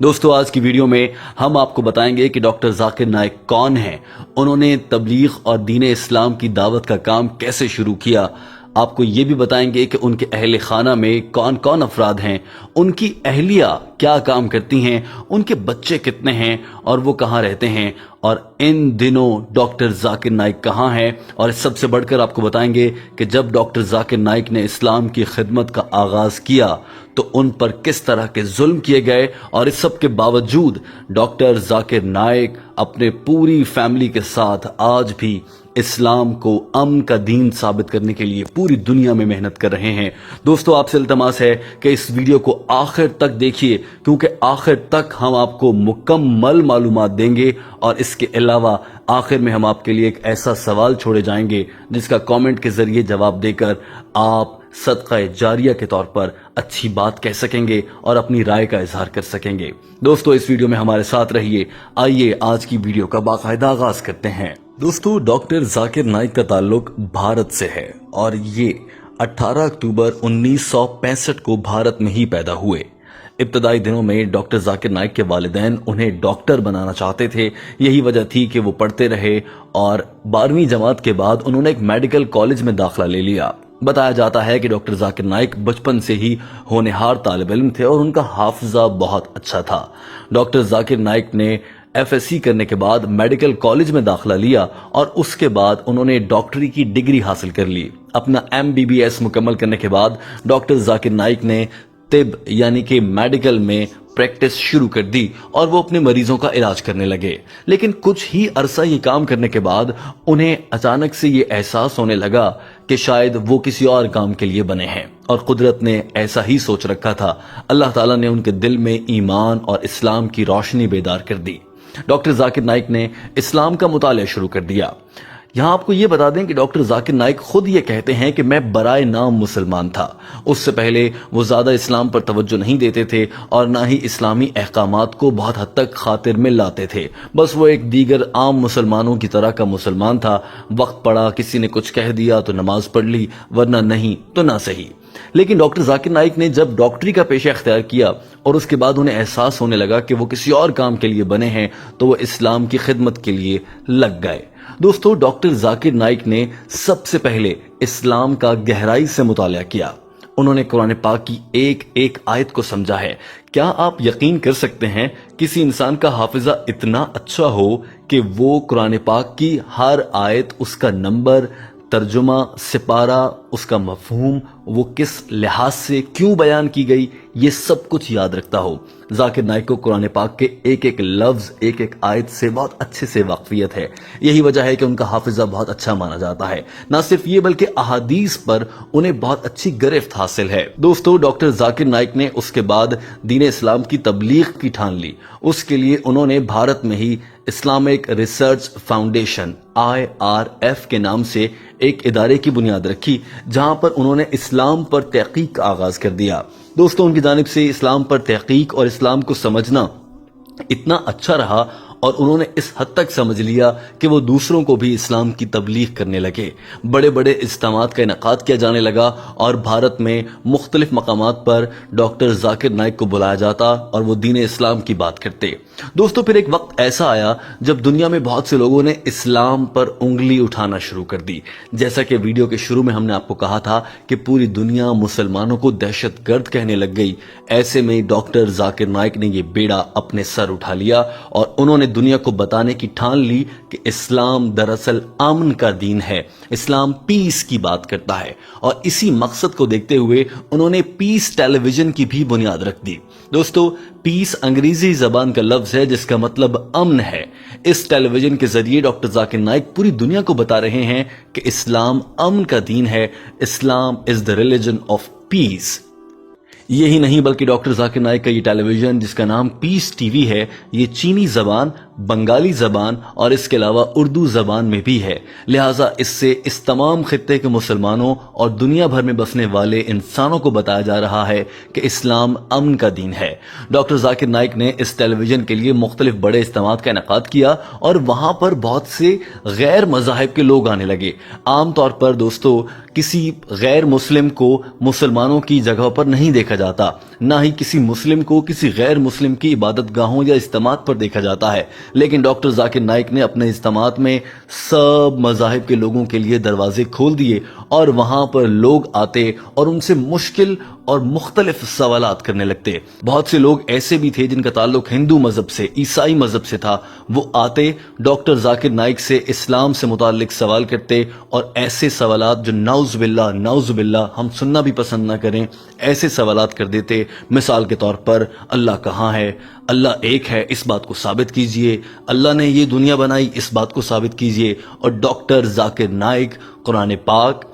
دوستو آج کی ویڈیو میں ہم آپ کو بتائیں گے کہ ڈاکٹر ذاکر نائک کون ہیں، انہوں نے تبلیغ اور دین اسلام کی دعوت کا کام کیسے شروع کیا، آپ کو یہ بھی بتائیں گے کہ ان کے اہل خانہ میں کون کون افراد ہیں، ان کی اہلیہ کیا کام کرتی ہیں، ان کے بچے کتنے ہیں اور وہ کہاں رہتے ہیں، اور ان دنوں ڈاکٹر ذاکر نائک کہاں ہیں، اور سب سے بڑھ کر آپ کو بتائیں گے کہ جب ڈاکٹر ذاکر نائک نے اسلام کی خدمت کا آغاز کیا تو ان پر کس طرح کے ظلم کیے گئے، اور اس سب کے باوجود ڈاکٹر ذاکر نائک اپنے پوری فیملی کے ساتھ آج بھی اسلام کو امن کا دین ثابت کرنے کے لیے پوری دنیا میں محنت کر رہے ہیں۔ دوستو آپ سے التماس ہے کہ اس ویڈیو کو آخر تک دیکھیے، کیونکہ آخر تک ہم آپ کو مکمل معلومات دیں گے، اور اس کے علاوہ آخر میں ہم آپ کے لیے ایک ایسا سوال چھوڑے جائیں گے جس کا کامنٹ کے ذریعے جواب دے کر آپ صدقہ جاریہ کے طور پر اچھی بات کہہ سکیں گے اور اپنی رائے کا اظہار کر سکیں گے۔ دوستو اس ویڈیو میں ہمارے ساتھ رہیے، آئیے آج کی ویڈیو کا باقاعدہ آغاز کرتے ہیں۔ دوستو ڈاکٹر ذاکر نائک کا تعلق بھارت سے ہے، اور یہ 18 اکتوبر 1965 کو بھارت میں ہی پیدا ہوئے۔ ابتدائی دنوں میں ڈاکٹر ذاکر نائک کے والدین انہیں ڈاکٹر بنانا چاہتے تھے، یہی وجہ تھی کہ وہ پڑھتے رہے اور 12ویں جماعت کے بعد انہوں نے ایک میڈیکل کالج میں داخلہ لے لیا۔ بتایا جاتا ہے کہ ڈاکٹر ذاکر نائک بچپن سے ہی ہونہار طالب علم تھے اور ان کا حافظہ بہت اچھا تھا۔ ڈاکٹر ذاکر نائک نے FSc کرنے کے بعد میڈیکل کالج میں داخلہ لیا اور اس کے بعد انہوں نے ڈاکٹری کی ڈگری حاصل کر لی۔ اپنا MBBS مکمل کرنے کے بعد ڈاکٹر ذاکر نائک نے طب یعنی کہ میڈیکل میں پریکٹس شروع کر دی اور وہ اپنے مریضوں کا علاج کرنے لگے، لیکن کچھ ہی عرصہ یہ کام کرنے کے بعد انہیں اچانک سے یہ احساس ہونے لگا کہ شاید وہ کسی اور کام کے لیے بنے ہیں، اور قدرت نے ایسا ہی سوچ رکھا تھا۔ اللہ تعالیٰ نے ان کے دل میں ایمان اور اسلام کی روشنی بیدار کر دی۔ ڈاکٹر ذاکر نائک نے اسلام کا مطالعہ شروع کر دیا۔ یہاں آپ کو یہ بتا دیں کہ ڈاکٹر ذاکر نائک خود یہ کہتے ہیں کہ میں برائے نام مسلمان تھا۔ اس سے پہلے وہ زیادہ اسلام پر توجہ نہیں دیتے تھے اور نہ ہی اسلامی احکامات کو بہت حد تک خاطر میں لاتے تھے، بس وہ ایک دیگر عام مسلمانوں کی طرح کا مسلمان تھا۔ وقت پڑا، کسی نے کچھ کہہ دیا تو نماز پڑھ لی، ورنہ نہیں تو نہ صحیح۔ لیکن ڈاکٹر ذاکر نائک نے جب ڈاکٹری کا پیشہ اختیار کیا اور اس کے بعد انہیں احساس ہونے لگا کہ وہ کسی اور کام کے لیے بنے ہیں، تو وہ اسلام کی خدمت کے لیے لگ گئے۔ دوستو ڈاکٹر ذاکر نائک نے سب سے پہلے اسلام کا گہرائی سے مطالعہ کیا۔ انہوں نے قرآن پاک کی ایک ایک آیت کو سمجھا ہے۔ کیا آپ یقین کر سکتے ہیں کسی انسان کا حافظہ اتنا اچھا ہو کہ وہ قرآن پاک کی ہر آیت، اس کا نمبر، ترجمہ، سپارہ، اس کا مفہوم، وہ کس لحاظ سے کیوں بیان کی گئی، یہ سب کچھ یاد رکھتا ہو؟ ذاکر نائک کو قرآن پاک کے ایک ایک لفظ، ایک ایک آیت سے بہت اچھے سے واقفیت ہے۔ یہی وجہ ہے کہ ان کا حافظہ بہت اچھا مانا جاتا ہے۔ نہ صرف یہ بلکہ احادیث پر انہیں بہت اچھی گرفت حاصل ہے۔ دوستو ڈاکٹر ذاکر نائک نے اس کے بعد دین اسلام کی تبلیغ کی ٹھان لی۔ اس کے لیے انہوں نے بھارت میں ہی اسلامک ریسرچ فاؤنڈیشن IRF کے نام سے ایک ادارے کی بنیاد رکھی، جہاں پر انہوں نے اسلام پر تحقیق کا آغاز کر دیا۔ دوستوں ان کی جانب سے اسلام پر تحقیق اور اسلام کو سمجھنا اتنا اچھا رہا، اور انہوں نے اس حد تک سمجھ لیا کہ وہ دوسروں کو بھی اسلام کی تبلیغ کرنے لگے۔ بڑے بڑے اجتماعات کا انعقاد کیا جانے لگا، اور بھارت میں مختلف مقامات پر ڈاکٹر ذاکر نائک کو بلایا جاتا اور وہ دین اسلام کی بات کرتے۔ دوستو پھر ایک وقت ایسا آیا جب دنیا میں بہت سے لوگوں نے اسلام پر انگلی اٹھانا شروع کر دی۔ جیسا کہ ویڈیو کے شروع میں ہم نے آپ کو کہا تھا کہ پوری دنیا مسلمانوں کو دہشت گرد کہنے لگ گئی، ایسے میں ڈاکٹر ذاکر نائک نے یہ بیڑا اپنے سر اٹھا لیا اور انہوں نے دنیا کو بتانے کی ٹھان لی کہ اسلام دراصل امن کا دین ہے، اسلام پیس کی بات کرتا ہے، اور اسی مقصد کو دیکھتے ہوئے انہوں نے پیس ٹیلی ویژن کی بھی بنیاد رکھ دی۔ دوستو پیس انگریزی زبان کا لفظ ہے جس کا مطلب امن ہے۔ اس ٹیلی ویژن کے ذریعے ڈاکٹر ذاکر نائک پوری دنیا کو بتا رہے ہیں کہ اسلام امن کا دین ہے، اسلام از دا ریلیجن آف پیس۔ یہی نہیں بلکہ ڈاکٹر ذاکر نائک کا یہ ٹیلی ویژن جس کا نام پیس TV ہے، یہ چینی زبان بنگالی زبان اور اس کے علاوہ اردو زبان میں بھی ہے، لہٰذا اس سے اس تمام خطے کے مسلمانوں اور دنیا بھر میں بسنے والے انسانوں کو بتایا جا رہا ہے کہ اسلام امن کا دین ہے۔ ڈاکٹر ذاکر نائک نے اس ٹیلی ویژن کے لیے مختلف بڑے اجتماعات کا انعقاد کیا اور وہاں پر بہت سے غیر مذاہب کے لوگ آنے لگے۔ عام طور پر دوستو کسی غیر مسلم کو مسلمانوں کی جگہ پر نہیں دیکھا جاتا، نہ ہی کسی مسلم کو کسی غیر مسلم کی عبادت گاہوں یا اجتماعات پر دیکھا جاتا ہے، لیکن ڈاکٹر ذاکر نائک نے اپنے اجتماعات میں سب مذاہب کے لوگوں کے لیے دروازے کھول دیے اور وہاں پر لوگ آتے اور ان سے مشکل اور مختلف سوالات کرنے لگتے۔ بہت سے لوگ ایسے بھی تھے جن کا تعلق ہندو مذہب سے، عیسائی مذہب سے تھا، وہ آتے ڈاکٹر ذاکر نائک سے اسلام سے متعلق سوال کرتے اور ایسے سوالات جو نعوذ باللہ ہم سننا بھی پسند نہ کریں، ایسے سوالات کر دیتے۔ مثال کے طور پر اللہ کہاں ہے؟ اللہ ایک ہے، اس بات کو ثابت کیجئے۔ اللہ نے یہ دنیا بنائی، اس بات کو ثابت کیجئے۔ اور ڈاکٹر ذاکر نائک قرآن پاک،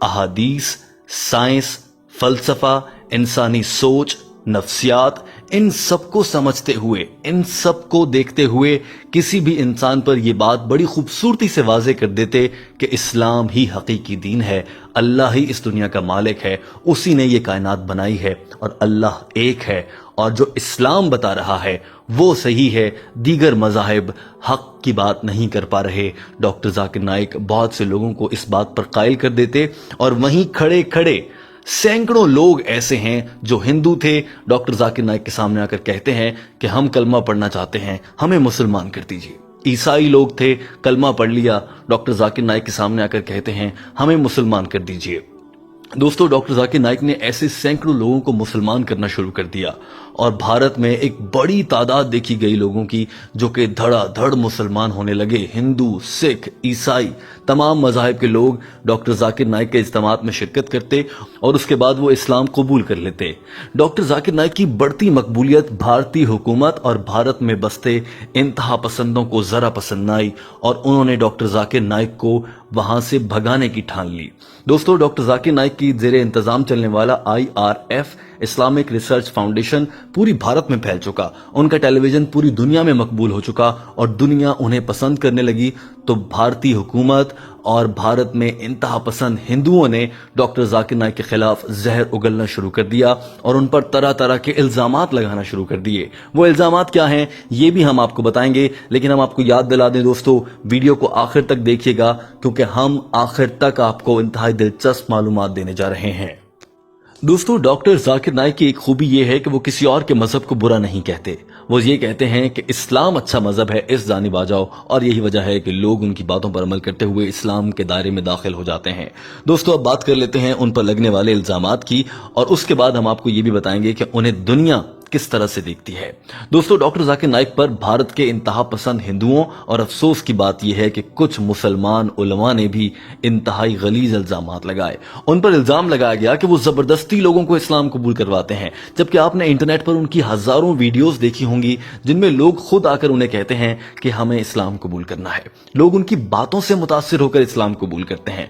احادیث، سائنس، فلسفہ، انسانی سوچ، نفسیات، ان سب کو سمجھتے ہوئے، ان سب کو دیکھتے ہوئے کسی بھی انسان پر یہ بات بڑی خوبصورتی سے واضح کر دیتے کہ اسلام ہی حقیقی دین ہے، اللہ ہی اس دنیا کا مالک ہے، اسی نے یہ کائنات بنائی ہے اور اللہ ایک ہے، اور جو اسلام بتا رہا ہے وہ صحیح ہے، دیگر مذاہب حق کی بات نہیں کر پا رہے۔ ڈاکٹر ذاکر نائک بہت سے لوگوں کو اس بات پر قائل کر دیتے اور وہیں کھڑے کھڑے سینکڑوں لوگ ایسے ہیں جو ہندو تھے، ڈاکٹر ذاکر نائک کے سامنے آ کر کہتے ہیں کہ ہم کلمہ پڑھنا چاہتے ہیں، ہمیں مسلمان کر دیجیے۔ عیسائی لوگ تھے، کلمہ پڑھ لیا، ڈاکٹر ذاکر نائک کے سامنے آ کر کہتے ہیں ہمیں مسلمان کر دیجیے۔ دوستو ڈاکٹر ذاکر نائک نے ایسے سینکڑوں لوگوں کو مسلمان کرنا شروع کر دیا اور بھارت میں ایک بڑی تعداد دیکھی گئی لوگوں کی جو کہ دھڑا دھڑ مسلمان ہونے لگے۔ ہندو، سکھ، عیسائی، تمام مذاہب کے لوگ ڈاکٹر ذاکر نائک کے اجتماعات میں شرکت کرتے اور اس کے بعد وہ اسلام قبول کر لیتے۔ ڈاکٹر ذاکر نائک کی بڑھتی مقبولیت بھارتی حکومت اور بھارت میں بستے انتہا پسندوں کو ذرا پسند نہ آئی اور انہوں نے ڈاکٹر ذاکر نائک کو وہاں سے بھگانے کی ٹھان لی۔ دوستو ڈاکٹر ذاکر نائک کی زیر انتظام چلنے والا IRF اسلامک ریسرچ فاؤنڈیشن پوری بھارت میں پھیل چکا، ان کا ٹیلی ویژن پوری دنیا میں مقبول ہو چکا اور دنیا انہیں پسند کرنے لگی، تو بھارتی حکومت اور بھارت میں انتہا پسند ہندوؤں نے ڈاکٹر ذاکر نائک کے خلاف زہر اگلنا شروع کر دیا اور ان پر طرح طرح کے الزامات لگانا شروع کر دیے۔ وہ الزامات کیا ہیں یہ بھی ہم آپ کو بتائیں گے، لیکن ہم آپ کو یاد دلا دیں دوستو، ویڈیو کو آخر تک دیکھیے گا کیونکہ ہم آخر تک آپ کو انتہائی دلچسپ معلومات دینے جا رہے ہیں۔ دوستو ڈاکٹر ذاکر نائک کی ایک خوبی یہ ہے کہ وہ کسی اور کے مذہب کو برا نہیں کہتے، وہ یہ کہتے ہیں کہ اسلام اچھا مذہب ہے، اس جانب آ جاؤ، اور یہی وجہ ہے کہ لوگ ان کی باتوں پر عمل کرتے ہوئے اسلام کے دائرے میں داخل ہو جاتے ہیں۔ دوستو اب بات کر لیتے ہیں ان پر لگنے والے الزامات کی، اور اس کے بعد ہم آپ کو یہ بھی بتائیں گے کہ انہیں دنیا کس طرح سے دیکھتی ہے۔ دوستو ڈاکٹر ذاکر نائک پر بھارت کے انتہا پسند ہندوؤں اور افسوس کی بات یہ ہے کہ کچھ مسلمان علماء نے بھی انتہائی غلیظ الزامات لگائے۔ ان پر الزام لگایا گیا کہ وہ زبردستی لوگوں کو اسلام قبول کرواتے ہیں، جبکہ آپ نے انٹرنیٹ پر ان کی ہزاروں ویڈیوز دیکھی ہوں گی جن میں لوگ خود آ کر انہیں کہتے ہیں کہ ہمیں اسلام قبول کرنا ہے۔ لوگ ان کی باتوں سے متاثر ہو کر اسلام قبول کرتے ہیں۔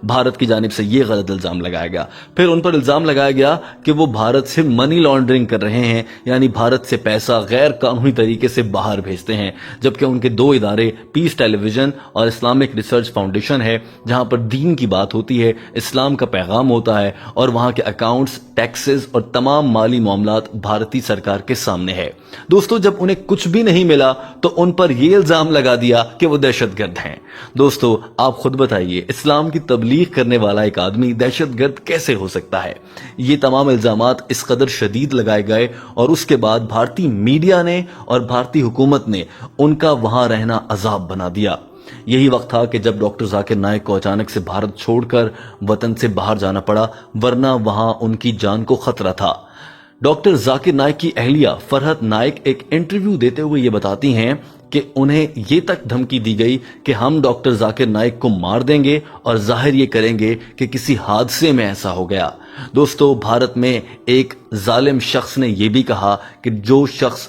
بھارت کی جانب سے یہ غلط الزام لگایا گیا۔ پھر ان پر الزام لگایا گیا کہ وہ بھارت سے منی لانڈرنگ کر رہے ہیں، یعنی بھارت سے پیسہ غیر قانونی طریقے سے باہر بھیجتے ہیں، جبکہ ان کے دو ادارے پیس ٹیلی ویژن اور اسلامک ریسرچ فاؤنڈیشن ہے جہاں پر دین کی بات ہوتی ہے، اسلام کا پیغام ہوتا ہے، اور وہاں کے اکاؤنٹس، ٹیکسز اور تمام مالی معاملات بھارتی سرکار کے سامنے ہے۔ دوستو جب انہیں کچھ بھی نہیں ملا تو ان پر یہ الزام لگا دیا کہ وہ دہشت گرد ہیں۔ دوستو آپ خود بتائیے، اسلام کی تبلیغ کرنے والا ایک آدمی دہشت گرد کیسے ہو سکتا ہے؟ یہ تمام الزامات اس قدر شدید لگائے گئے اور اس کے بعد بھارتی میڈیا نے اور بھارتی حکومت نے ان کا وہاں رہنا عذاب بنا دیا۔ یہی وقت تھا کہ جب ڈاکٹر ذاکر نائک کو اچانک سے بھارت چھوڑ کر وطن سے باہر جانا پڑا، ورنہ وہاں ان کی جان کو خطرہ تھا۔ ڈاکٹر ذاکر نائک کی اہلیہ فرحت نائک ایک انٹرویو دیتے ہوئے یہ بتاتی ہیں کہ انہیں یہ تک دھمکی دی گئی کہ ہم ڈاکٹر ذاکر نائک کو مار دیں گے اور ظاہر یہ کریں گے کہ کسی حادثے میں ایسا ہو گیا۔ دوستو بھارت میں ایک ظالم شخص نے یہ بھی کہا کہ جو شخص